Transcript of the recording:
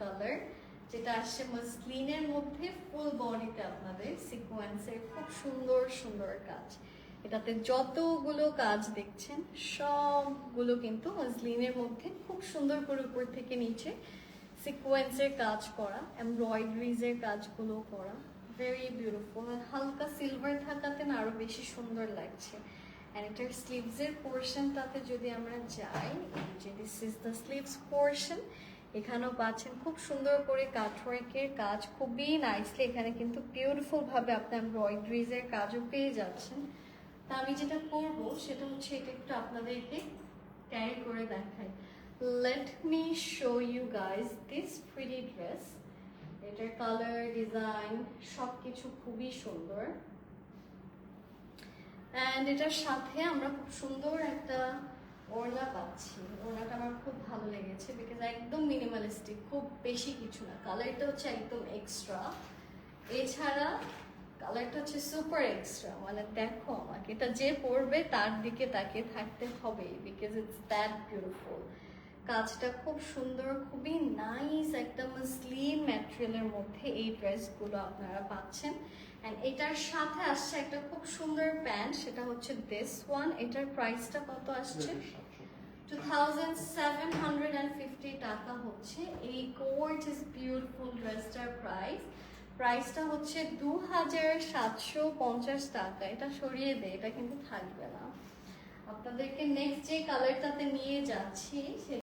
Colour, যেটা আসছে মসলিনের মধ্যে ফুল বডিতে আপনাদের সিকোয়েন্সের খুব সুন্দর সুন্দর কাজ। এটাতে যতগুলো কাজ দেখছেন সবগুলো কিন্তু মসলিনের মধ্যে খুব সুন্দর করে উপর থেকে নিচে সিকোয়েন্সের কাজ করা, এমব্রয়ডারিজের কাজগুলো করা, ভেরি বিউটিফুল। হালকা সিলভার থাকাতে না আরো বেশি সুন্দর লাগছে। অ্যান্ড এটার স্লিভসের পোর্শনটাতে যদি আমরা যাই, এই যে this is the sleeves portion, এখানেও পাচ্ছেন খুব সুন্দর করে কাটওয়ার্কের কাজ, খুবই নাইসলি। এখানে কিন্তু বিউটিফুল ভাবে আপনার এমব্রয়ডারিজের কাজও পেয়ে যাচ্ছেন। তা আমি যেটা করবো সেটা হচ্ছে এটা একটু আপনাদেরকে ক্যারি করে দেখাই। Let me show you guys this pretty dress. এটার কালার, ডিজাইন সবকিছু খুবই সুন্দর। অ্যান্ড এটার সাথে আমরা খুব সুন্দর একটা ওড়না পাচ্ছি। ওড়নাটা আমার খুব ভালো লেগেছে বিকজ একদম মিনিমালিস্টিক, খুব বেশি কিছু না। কালারটা হচ্ছে একদম এক্সট্রা, এছাড়া কালারটা হচ্ছে সুপার এক্সট্রা। মানে দেখো, আমাকে এটা যে পরবে তার দিকে তাকিয়ে থাকতে হবে বিকজ ইটস দ্যাট বিউটিফুল। কাজটা খুব সুন্দর, খুবই নাইস একটা মসলিন ম্যাটেরিয়ালের মধ্যে এই ড্রেসগুলো আপনারা পাচ্ছেন। অ্যান্ড এটার সাথে আসছে একটা খুব সুন্দর প্যান্ট, সেটা হচ্ছে দিস ওয়ান। এটার প্রাইসটা কত আসছে? 2750 টাকা হচ্ছে এই গর্জিয়াস বিউটিফুল ড্রেসটার প্রাইসটা হচ্ছে 2750 টাকা। এটা সরিয়ে দে, এটা কিন্তু থাকবে না। আপনাদেরকে নেক্সট যে কালারটাতে নিয়ে যাচ্ছি